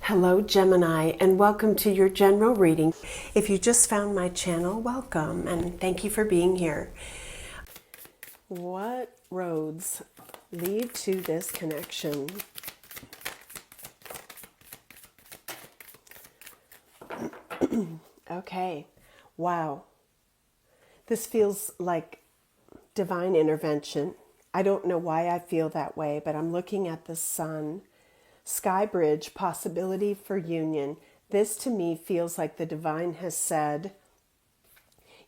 Hello Gemini, and welcome to your general reading. If you just found my channel, welcome and thank you for being here. What roads lead to this connection? Okay, wow. This feels like divine intervention. I don't know why I feel that way, but I'm looking at the sun. Sky bridge, possibility for union. This to me feels like the divine has said,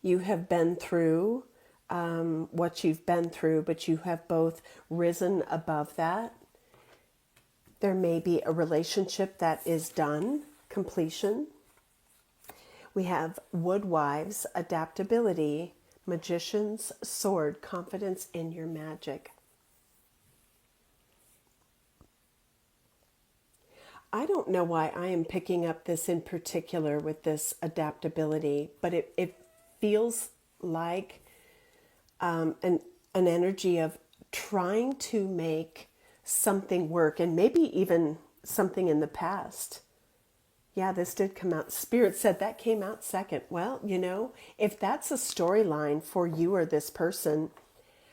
you have been through what you've been through, but you have both risen above that. There may be a relationship that is done, completion. We have woodwives, adaptability, magician's sword, confidence in your magic. I don't know why I am picking up this in particular with this adaptability, but it feels like an energy of trying to make something work, and maybe even something in the past. Yeah, this did come out. Spirit said that came out second. Well, you know, if that's a storyline for you or this person,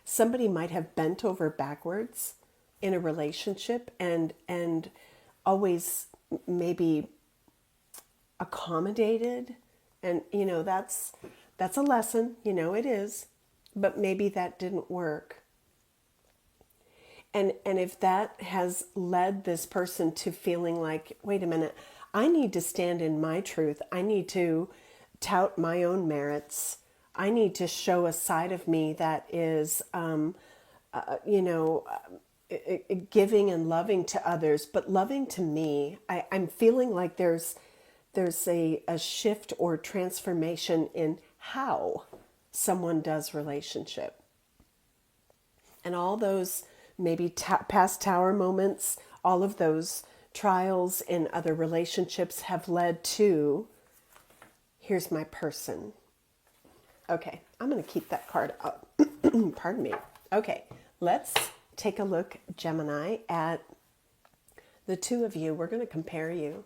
somebody might have bent over backwards in a relationship and always maybe accommodated, and you know that's a lesson, you know it is, but maybe that didn't work. And if that has led this person to feeling like, wait a minute, I need to stand in my truth. I need to tout my own merits. I need to show a side of me that is, giving and loving to others, but loving to me. I'm feeling like there's a shift or transformation in how someone does relationship. And all those maybe past tower moments, all of those trials in other relationships have led to, here's my person. Okay, I'm going to keep that card up. Pardon me. Okay, let's take a look, Gemini, at the two of you. We're going to compare you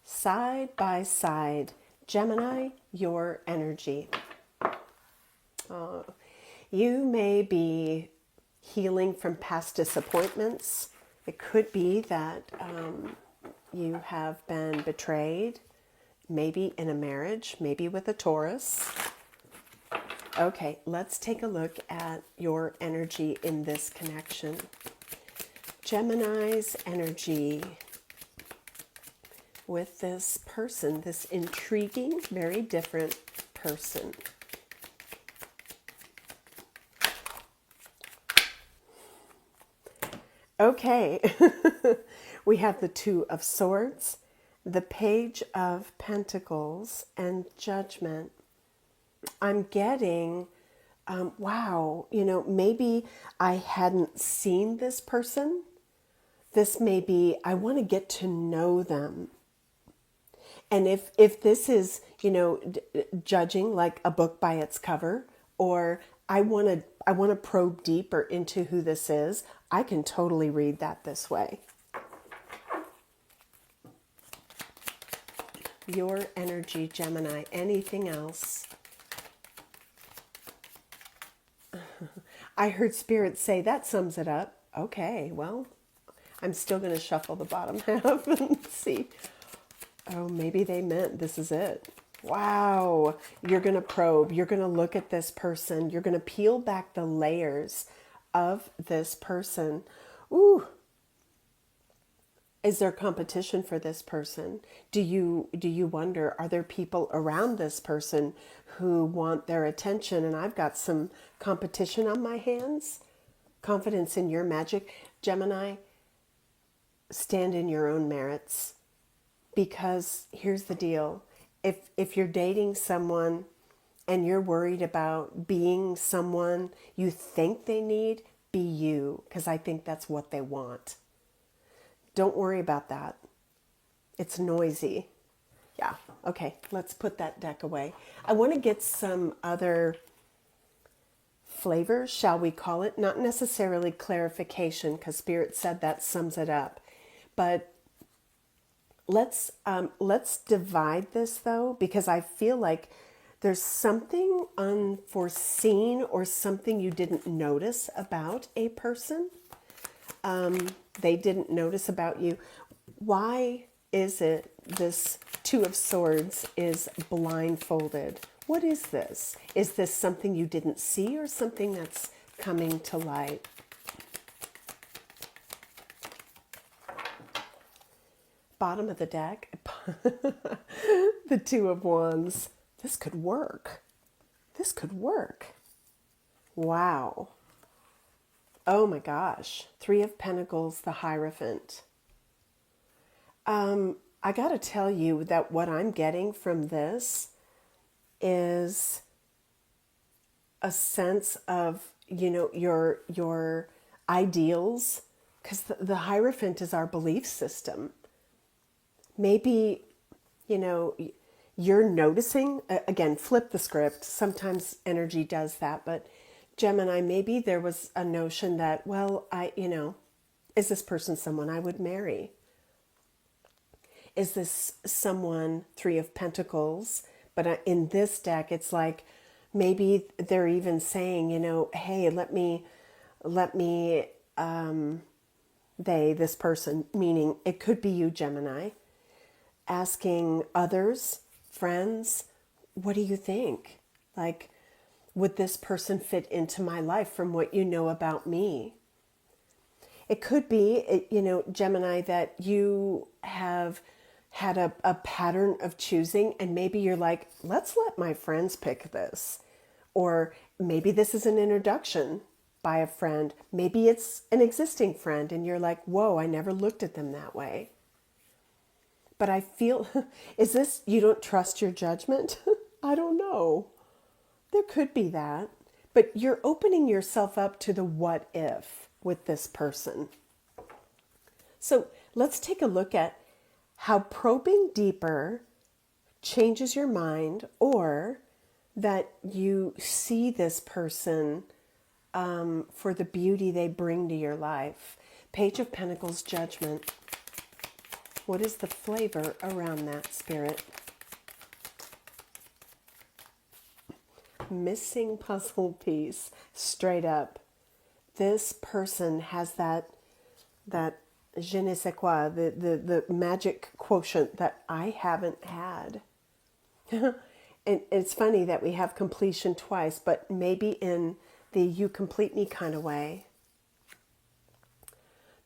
side by side. Gemini, your energy. You may be healing from past disappointments. It could be that you have been betrayed, maybe in a marriage, maybe with a Taurus. Okay, let's take a look at your energy in this connection. Gemini's energy with this person, this intriguing, very different person. Okay, we have the Two of Swords, the Page of Pentacles, and Judgment. I'm getting, wow, you know, maybe I hadn't seen this person. This may be, I want to get to know them. And if this is, you know, judging like a book by its cover, or I want to probe deeper into who this is, I can totally read that this way. Your energy, Gemini. Anything else? I heard Spirit say that sums it up. Okay, well, I'm still going to shuffle the bottom half and see. Oh, maybe they meant this is it. Wow. You're going to probe. You're going to look at this person. You're going to peel back the layers of this person. Ooh. Is there competition for this person? Do you wonder, are there people around this person who want their attention? And I've got some competition on my hands. Confidence in your magic. Gemini, stand in your own merits. Because here's the deal. If you're dating someone and you're worried about being someone you think they need, be you. Because I think that's what they want. Don't worry about that. It's noisy. Yeah. Okay. Let's put that deck away. I want to get some other flavor, shall we call it? Not necessarily clarification, because Spirit said that sums it up. But let's divide this though, because I feel like there's something unforeseen or something you didn't notice about a person. They didn't notice about you. Why is it this Two of Swords is blindfolded? What is this? Is this something you didn't see or something that's coming to light? Bottom of the deck, the Two of Wands. This could work. This could work. Wow. Oh my gosh. Three of Pentacles, the Hierophant. I got to tell you that what I'm getting from this is a sense of, your ideals, because the Hierophant is our belief system. Maybe, you're noticing, again, flip the script. Sometimes energy does that, but Gemini, maybe there was a notion that, well, is this person someone I would marry? Is this someone, Three of Pentacles? But in this deck, it's like maybe they're even saying, hey, this person, meaning it could be you, Gemini, asking others, friends, what do you think? Like, would this person fit into my life from what you know about me? It could be, Gemini, that you have had a pattern of choosing, and maybe you're like, let's let my friends pick this. Or maybe this is an introduction by a friend. Maybe it's an existing friend, and you're like, whoa, I never looked at them that way. But I feel, is this, you don't trust your judgment? I don't know. There could be that. But you're opening yourself up to the what if with this person. So let's take a look at how probing deeper changes your mind, or that you see this person for the beauty they bring to your life. Page of Pentacles, Judgment. What is the flavor around that, Spirit? Missing puzzle piece, straight up. This person has that je ne sais quoi, the magic quotient that I haven't had. And it's funny that we have completion twice, but maybe in the you complete me kind of way.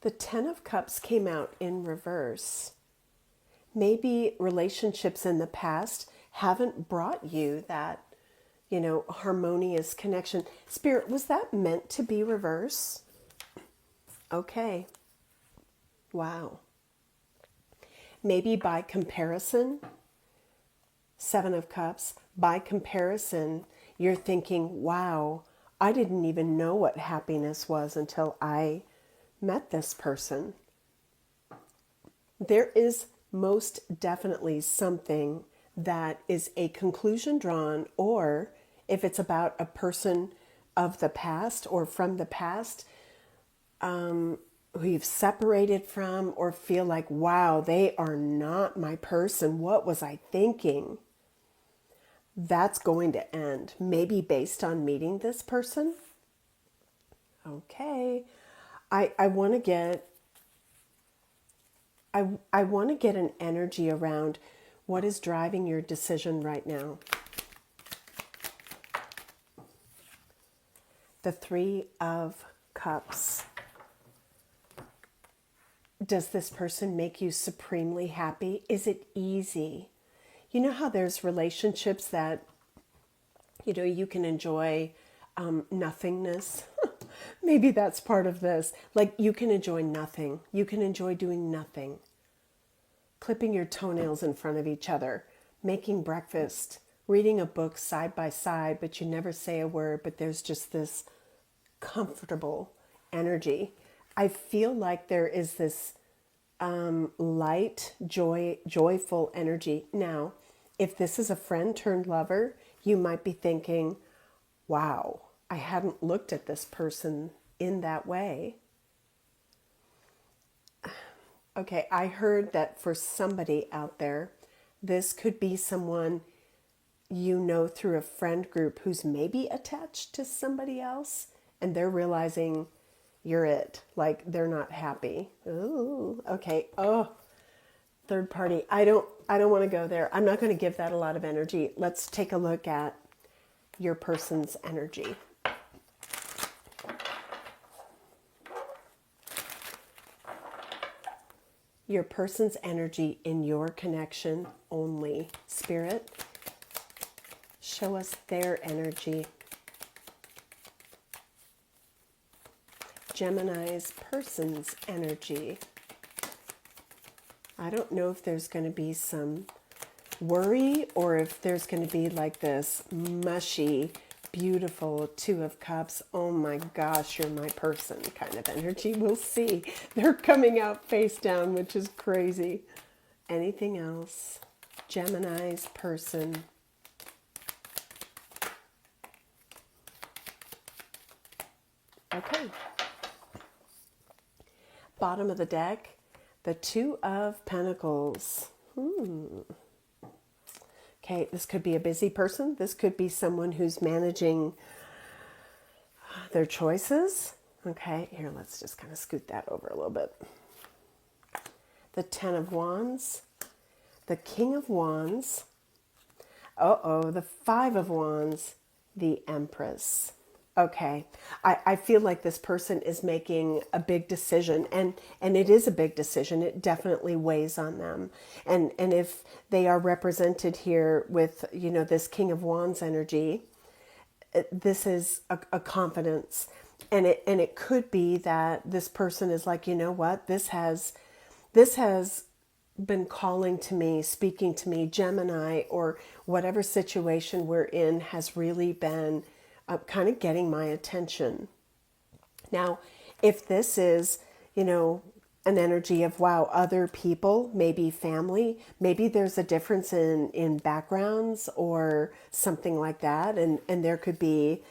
The Ten of Cups came out in reverse. Maybe relationships in the past haven't brought you that, harmonious connection. Spirit, was that meant to be reverse? Okay. Wow. Maybe by comparison, Seven of Cups, by comparison, you're thinking, wow, I didn't even know what happiness was until I met this person. There is most definitely something that is a conclusion drawn, or if it's about a person of the past or from the past, who you've separated from, or feel like, wow, they are not my person. What was I thinking? That's going to end, maybe based on meeting this person. Okay. I want to get an energy around what is driving your decision right now. The Three of Cups. Does this person make you supremely happy? Is it easy? You know how there's relationships that, you can enjoy nothingness? Maybe that's part of this. Like, you can enjoy nothing. You can enjoy doing nothing. Clipping your toenails in front of each other, making breakfast, reading a book side by side, but you never say a word, but there's just this comfortable energy. I feel like there is this light, joyful energy. Now, if this is a friend turned lover, you might be thinking, wow, I hadn't looked at this person in that way. Okay, I heard that for somebody out there, this could be someone you know through a friend group who's maybe attached to somebody else and they're realizing you're it. Like they're not happy. Ooh, okay. Oh, third party. I don't want to go there. I'm not going to give that a lot of energy. Let's take a look at your person's energy. Your person's energy in your connection only. Spirit, show us their energy. Gemini's person's energy. I don't know if there's going to be some worry or if there's going to be like this mushy, beautiful Two of Cups. Oh my gosh, you're my person kind of energy. We'll see. They're coming out face down, which is crazy. Anything else? Gemini's person. Okay. Bottom of the deck, the Two of Pentacles. Okay, this could be a busy person. This could be someone who's managing their choices. Okay, here, let's just kind of scoot that over a little bit. The Ten of Wands, the King of Wands, the Five of Wands, the Empress. Okay, I feel like this person is making a big decision, and it is a big decision. It definitely weighs on them. And if they are represented here with, you know, this King of Wands energy, this is a confidence. And it could be that this person is like, you know what, this has been calling to me, speaking to me. Gemini, or whatever situation we're in, has really been kind of getting my attention. Now, if this is, you know, an energy of, wow, other people, maybe family, maybe there's a difference in backgrounds or something like that. And there could be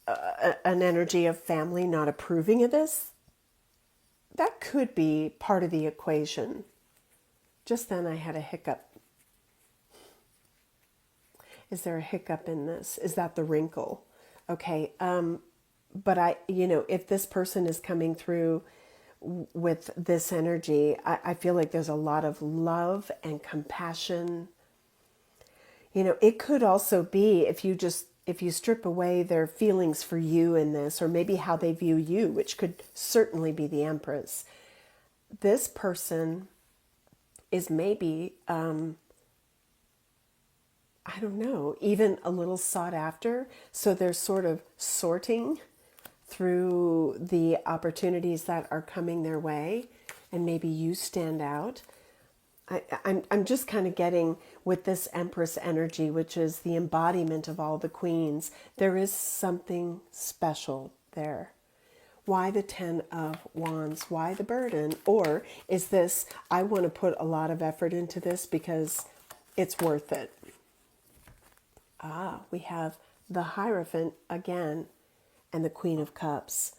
an energy of family not approving of this. That could be part of the equation. Just then I had a hiccup. Is there a hiccup in this? Is that the wrinkle? Okay, but if this person is coming through with this energy, I feel like there's a lot of love and compassion. You know, it could also be if you strip away their feelings for you in this, or maybe how they view you, which could certainly be the Empress. This person is maybe, I don't know, even a little sought after. So they're sort of sorting through the opportunities that are coming their way, and maybe you stand out. I'm just kind of getting with this Empress energy, which is the embodiment of all the queens. There is something special there. Why the Ten of Wands? Why the burden? Or is this, I want to put a lot of effort into this because it's worth it? We have the Hierophant again and the Queen of Cups.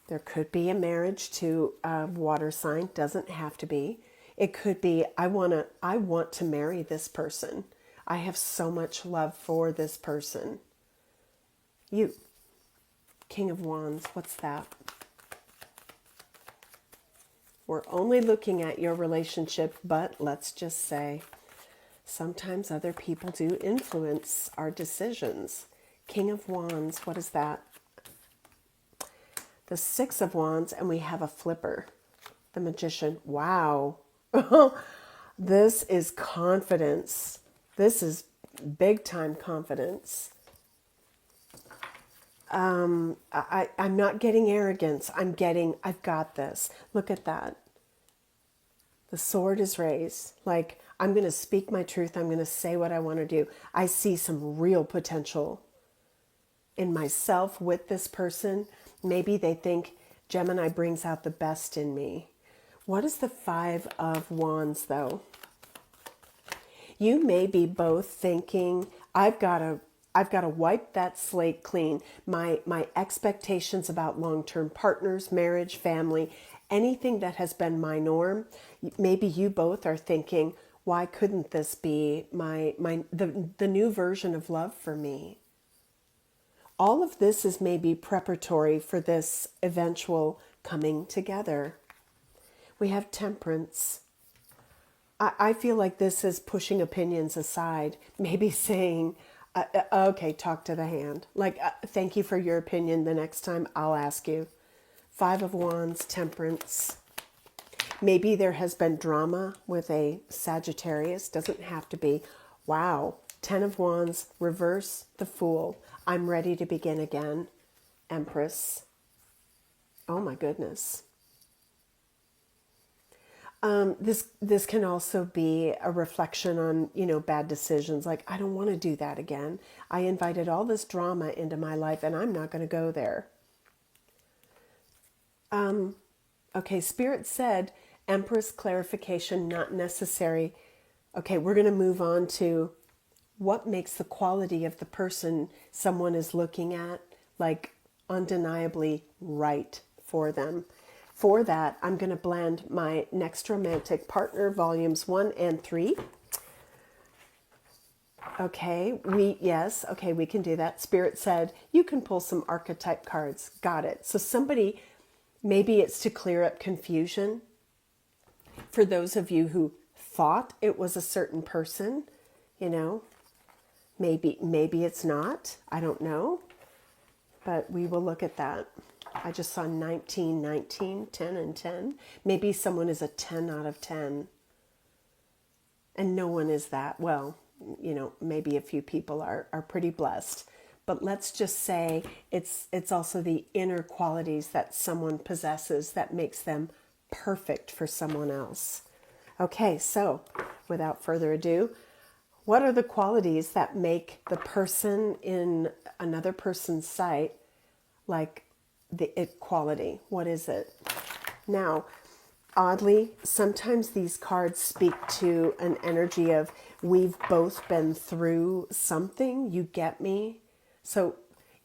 There could be a marriage to a water sign. Doesn't have to be. It could be, I want to marry this person. I have so much love for this person. You, King of Wands, what's that? We're only looking at your relationship, but let's just say sometimes other people do influence our decisions. King of Wands, what is that? The Six of Wands, and we have a flipper. The Magician. Wow. This is confidence. This is big time confidence. I'm not getting arrogance. I've got this. Look at that. The sword is raised. Like, I'm going to speak my truth. I'm going to say what I want to do. I see some real potential in myself with this person. Maybe they think Gemini brings out the best in me. What is the Five of Wands, though? You may be both thinking, I've got to wipe that slate clean. My expectations about long-term partners, marriage, family, anything that has been my norm, Maybe you both are thinking, why couldn't this be the new version of love for me? All of this is maybe preparatory for this eventual coming together. We have temperance. I feel like this is pushing opinions aside, maybe saying, okay, talk to the hand. Like, thank you for your opinion. The next time I'll ask you. Five of Wands, temperance. Maybe there has been drama with a Sagittarius. Doesn't have to be. Wow. 10 of Wands, reverse the Fool. I'm ready to begin again. Empress. Oh my goodness. This can also be a reflection on, bad decisions. Like, I don't want to do that again. I invited all this drama into my life and I'm not going to go there. Okay, Spirit said, Empress clarification not necessary. Okay, we're going to move on to what makes the quality of the person someone is looking at, like, undeniably right for them. For that, I'm going to blend my Next Romantic Partner Volumes 1 and 3. Okay, we can do that. Spirit said, you can pull some archetype cards. Got it. So somebody, maybe it's to clear up confusion. For those of you who thought it was a certain person, maybe it's not. I don't know. But we will look at that. I just saw 19, 19, 10, and 10. Maybe someone is a 10 out of 10. And no one is that. Well, maybe a few people are pretty blessed. But let's just say it's also the inner qualities that someone possesses that makes them perfect for someone else. Okay, so without further ado, what are the qualities that make the person in another person's sight like the it quality? What is it? Now, oddly, sometimes these cards speak to an energy of we've both been through something. You get me? So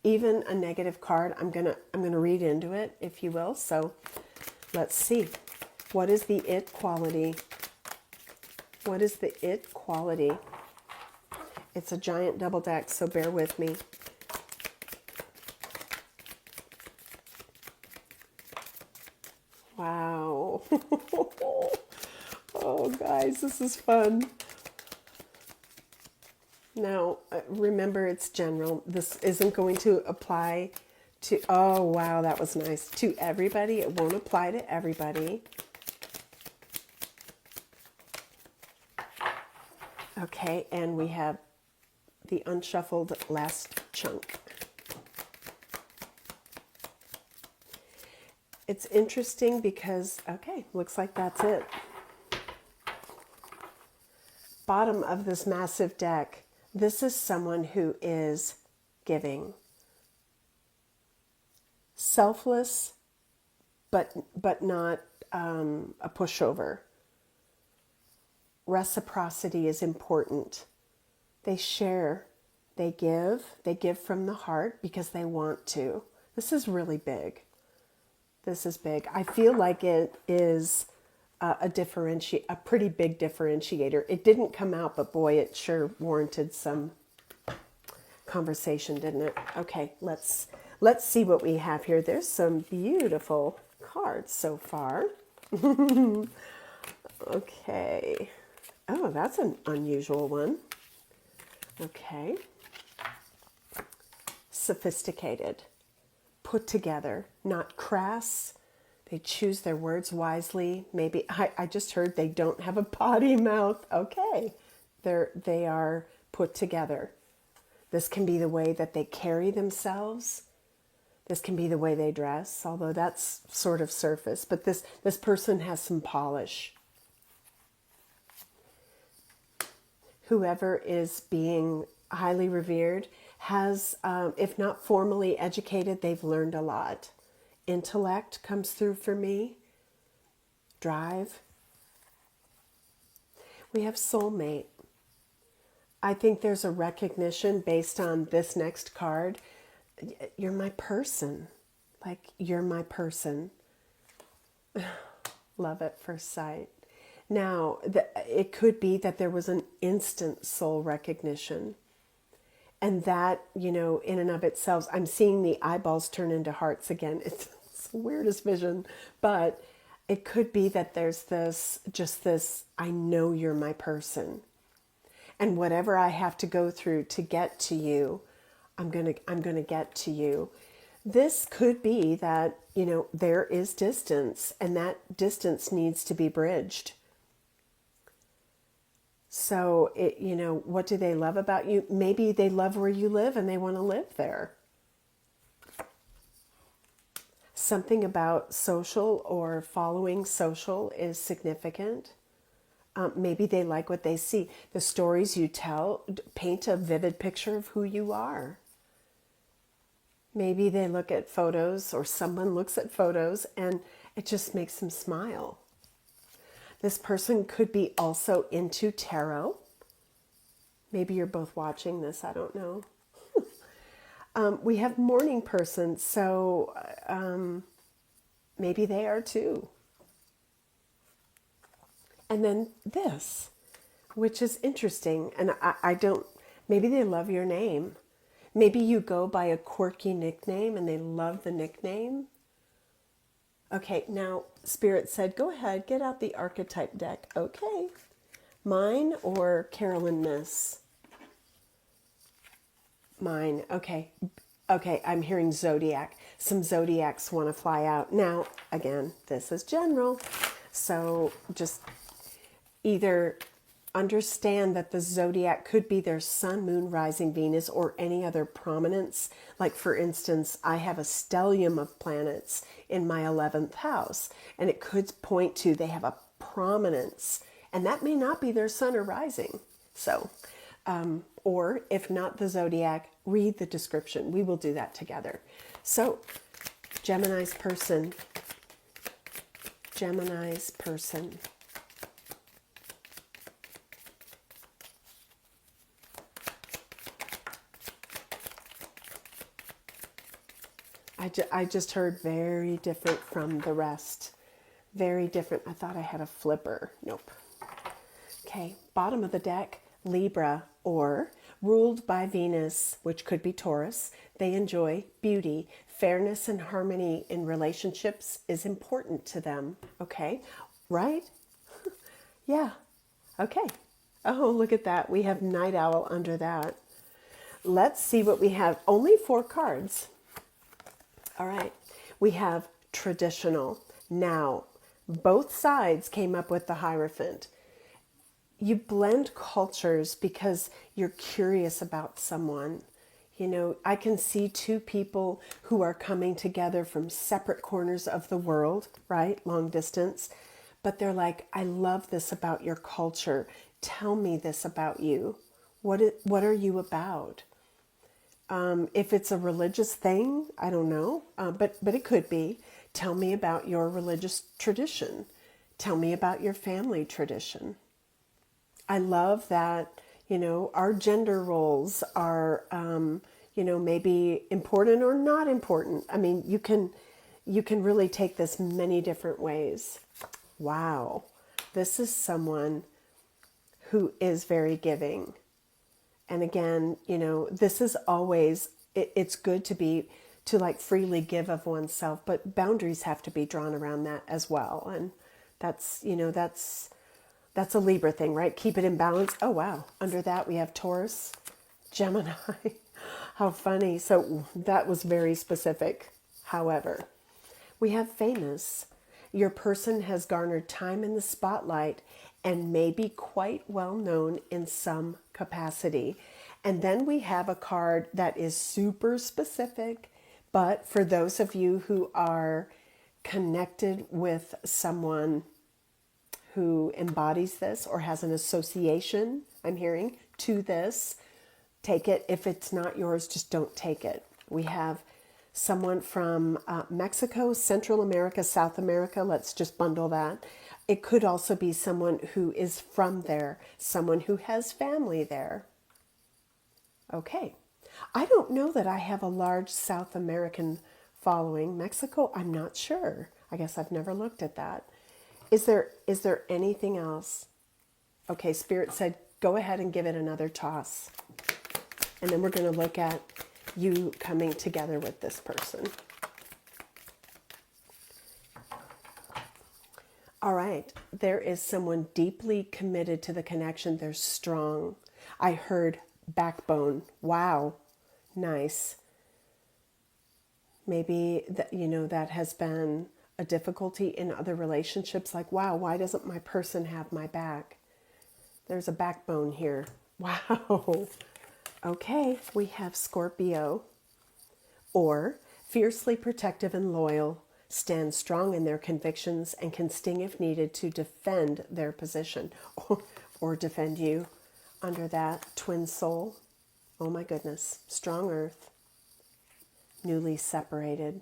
even a negative card, I'm gonna read into it, if you will. So let's see. What is the it quality? What is the it quality? It's a giant double deck, so bear with me. Wow. Oh, guys, this is fun. Now, remember, it's general. This isn't going to apply to, oh, wow, that was nice, to everybody. It won't apply to everybody. Okay, and we have the unshuffled last chunk. It's interesting because, okay, looks like that's it. Bottom of this massive deck, this is someone who is giving. Selfless, but not a pushover. Reciprocity is important. They share, they give from the heart because they want to. This is really big. This is big. I feel like it is a pretty big differentiator. It didn't come out, but boy, it sure warranted some conversation, didn't it? Okay, let's see what we have here. There's some beautiful cards so far. Okay. Oh, that's an unusual one. Okay. Sophisticated. Put together, not crass. They choose their words wisely. Maybe, I just heard they don't have a potty mouth. Okay. They are put together. This can be the way that they carry themselves. This can be the way they dress, although that's sort of surface. But this person has some polish. Whoever is being highly revered has, if not formally educated, they've learned a lot. Intellect comes through for me. Drive. We have soulmate. I think there's a recognition based on this next card. You're my person. Like, you're my person. Love at first sight. Now, it could be that there was an instant soul recognition. And that, in and of itself, I'm seeing the eyeballs turn into hearts again. It's the weirdest vision. But it could be that there's this, I know you're my person. And whatever I have to go through to get to you, I'm gonna get to you. This could be that, there is distance, and that distance needs to be bridged. So, what do they love about you? Maybe they love where you live and they want to live there. Something about social or following social is significant. Maybe they like what they see. The stories you tell paint a vivid picture of who you are. Maybe they look at photos, or someone looks at photos, and it just makes them smile. This person could be also into tarot. Maybe you're both watching this, I don't know. We have morning person, so maybe they are too. And then this, which is interesting, and I don't, maybe they love your name. Maybe you go by a quirky nickname and they love the nickname. Okay, now Spirit said, go ahead, get out the archetype deck. Okay. Mine or Carolyn Miss? Mine. Okay. Okay, I'm hearing zodiac. Some zodiacs want to fly out. Now, again, this is general. So just either understand that the zodiac could be their sun, moon, rising, Venus, or any other prominence. Like, for instance, I have a stellium of planets in my 11th house, and it could point to they have a prominence, and that may not be their sun or rising. So, or if not the zodiac, read the description. We will do that together. So, Gemini's person. Gemini's person. I just heard very different from the rest. Very different. I thought I had a flipper. Nope. Okay, bottom of the deck, Libra, or ruled by Venus, which could be Taurus. They enjoy beauty. Fairness and harmony in relationships is important to them. Okay, right? Yeah. Okay. Oh, look at that. We have Night Owl under that. Let's see what we have. Only 4 cards. All right, we have traditional. Now, both sides came up with the Hierophant. You blend cultures because you're curious about someone. I can see 2 people who are coming together from separate corners of the world, right? Long distance. But they're like, I love this about your culture. Tell me this about you. What are you about? If it's a religious thing, I don't know, but it could be. Tell me about your religious tradition. Tell me about your family tradition. I love that, our gender roles are, maybe important or not important. I mean, you can really take this many different ways. Wow. This is someone who is very giving. And again, this is always, it's good to like freely give of oneself, but boundaries have to be drawn around that as well. And that's a Libra thing, right? Keep it in balance. Oh, wow. Under that, we have Taurus, Gemini. How funny. So that was very specific. However, we have famous. Your person has garnered time in the spotlight and may be quite well known in some capacity. And then we have a card that is super specific, but for those of you who are connected with someone who embodies this or has an association, I'm hearing, to this, take it. If it's not yours, just don't take it. We have someone from Mexico, Central America, South America. Let's just bundle that. It could also be someone who is from there, someone who has family there. Okay. I don't know that I have a large South American following. Mexico, I'm not sure. I guess I've never looked at that. Is there anything else? Okay, Spirit said, go ahead and give it another toss. And then we're going to look at you coming together with this person. All right, there is someone deeply committed to the connection. They're strong. I heard backbone. Wow, nice. Maybe that, that has been a difficulty in other relationships. Like, wow, why doesn't my person have my back? There's a backbone here. Wow. Okay, we have Scorpio. Or fiercely protective and loyal, stand strong in their convictions and can sting if needed to defend their position or defend you under that twin soul. Oh my goodness. Strong earth. Newly separated.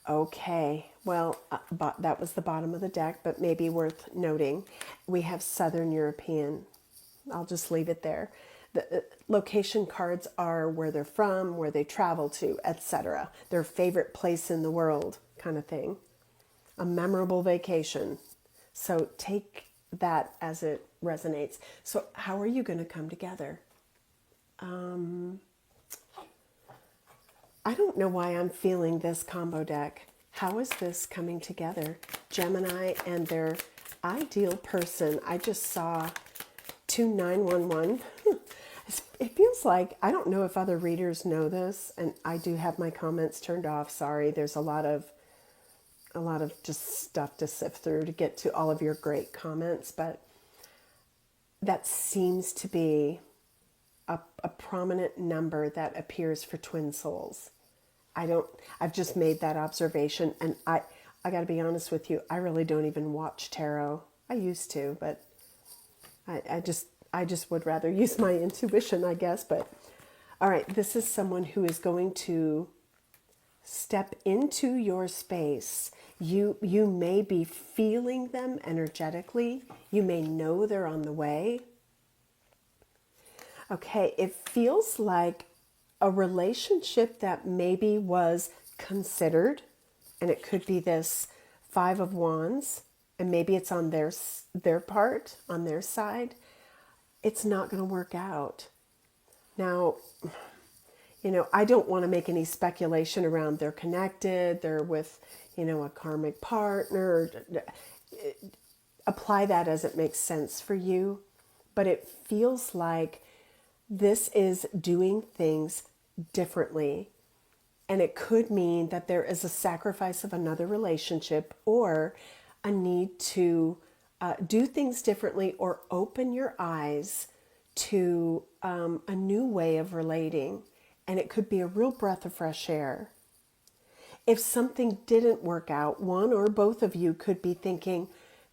Okay, well, that was the bottom of the deck, but maybe worth noting. We have Southern European. I'll just leave it there. The location cards are where they're from, where they travel to, etc. Their favorite place in the world, kind of thing. A memorable vacation. So take that as it resonates. So how are you going to come together? I don't know why I'm feeling this combo deck. How is this coming together? Gemini and their ideal person. I just saw 2911. It feels like, I don't know if other readers know this, and I do have my comments turned off. Sorry, there's a lot of just stuff to sift through to get to all of your great comments, but that seems to be a prominent number that appears for twin souls. I've just made that observation, and I got to be honest with you, I really don't even watch tarot. I used to, but I just would rather use my intuition, I guess. But all right, this is someone who is going to step into your space. You may be feeling them energetically. You may know they're on the way. Okay, it feels like a relationship that maybe was considered, and it could be this Five of Wands, and maybe it's on their part, on their side. It's not going to work out. Now, I don't want to make any speculation around they're connected, they're with, a karmic partner. Apply that as it makes sense for you. But it feels like this is doing things differently. And it could mean that there is a sacrifice of another relationship, or a need to do things differently, or open your eyes to a new way of relating. And it could be a real breath of fresh air. If something didn't work out, one or both of you could be thinking,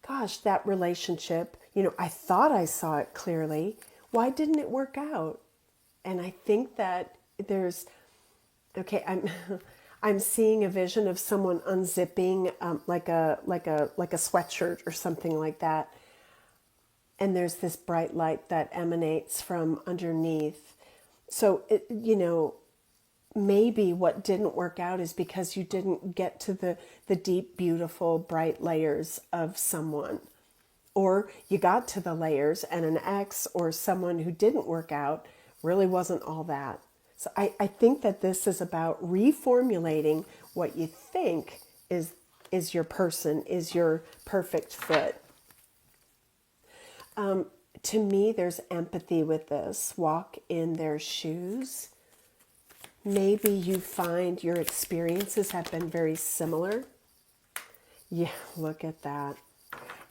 gosh, that relationship, I thought I saw it clearly. Why didn't it work out? And I think that I'm seeing a vision of someone unzipping like a sweatshirt or something like that. And there's this bright light that emanates from underneath. So, maybe what didn't work out is because you didn't get to the deep, beautiful, bright layers of someone. Or you got to the layers and an ex or someone who didn't work out really wasn't all that. So I think that this is about reformulating what you think is your person, is your perfect fit. To me, there's empathy with this. Walk in their shoes. Maybe you find your experiences have been very similar. Yeah, look at that.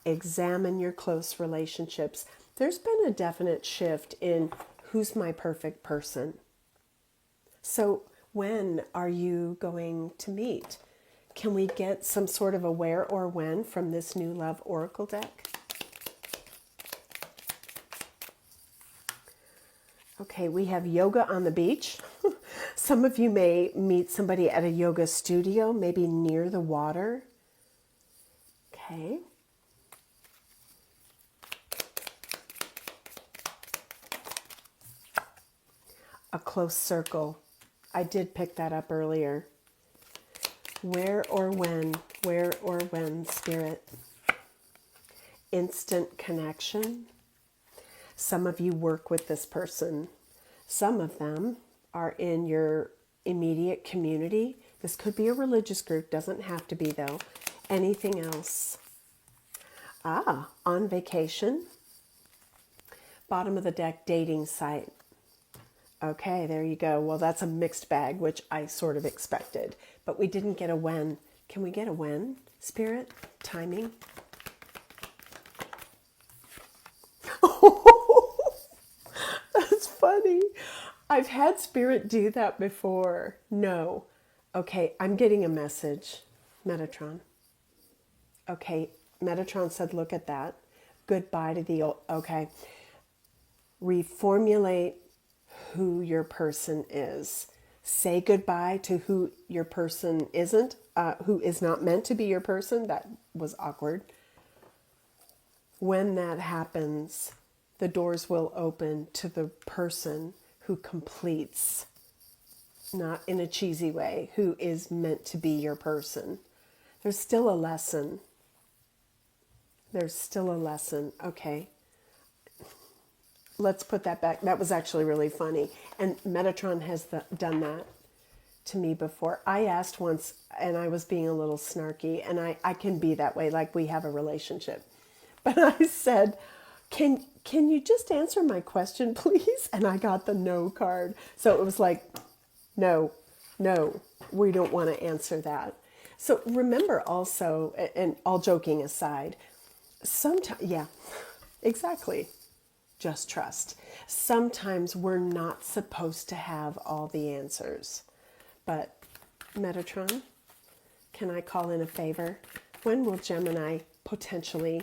Examine your close relationships. There's been a definite shift in who's my perfect person. So when are you going to meet? Can we get some sort of a where or when from this new love oracle deck? Okay, we have yoga on the beach. Some of you may meet somebody at a yoga studio, maybe near the water. Okay. A close circle. I did pick that up earlier. Where or when, Spirit? Instant connection. Some of you work with this person. Some of them are in your immediate community. This could be a religious group, doesn't have to be though. Anything else? On vacation. Bottom of the deck, dating site. Okay, there you go. Well, that's a mixed bag, which I sort of expected. But we didn't get a when. Can we get a when, Spirit? Timing? That's funny. I've had Spirit do that before. No. Okay, I'm getting a message. Metatron. Okay, Metatron said, look at that. Goodbye to the old. Okay. Reformulate who your person is. Say goodbye to who your person isn't, who is not meant to be your person. That was awkward. When that happens, the doors will open to the person who completes, not in a cheesy way, who is meant to be your person. There's still a lesson. There's still a lesson. Okay. Let's put that back. That was actually really funny. And Metatron has done that to me before. I asked once, and I was being a little snarky, and I can be that way, like we have a relationship. But I said, can you just answer my question, please? And I got the no card. So it was like, no, we don't want to answer that. So remember also, and all joking aside, sometimes, yeah, exactly. Just trust. Sometimes we're not supposed to have all the answers. But Metatron, can I call in a favor? When will Gemini potentially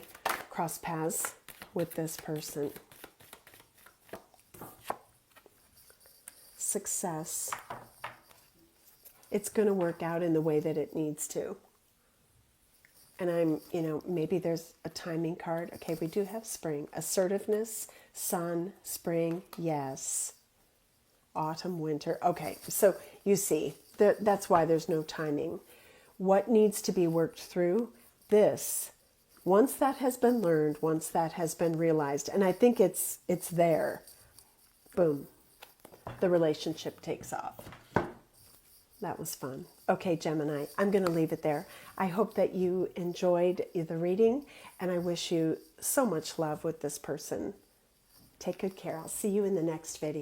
cross paths with this person? Success. It's going to work out in the way that it needs to. And maybe there's a timing card. Okay, we do have spring. Assertiveness, sun, spring, yes. Autumn, winter. Okay, so you see, that's why there's no timing. What needs to be worked through? This. Once that has been learned, once that has been realized, and I think it's there, boom, the relationship takes off. That was fun. Okay, Gemini, I'm going to leave it there. I hope that you enjoyed the reading, and I wish you so much love with this person. Take good care. I'll see you in the next video.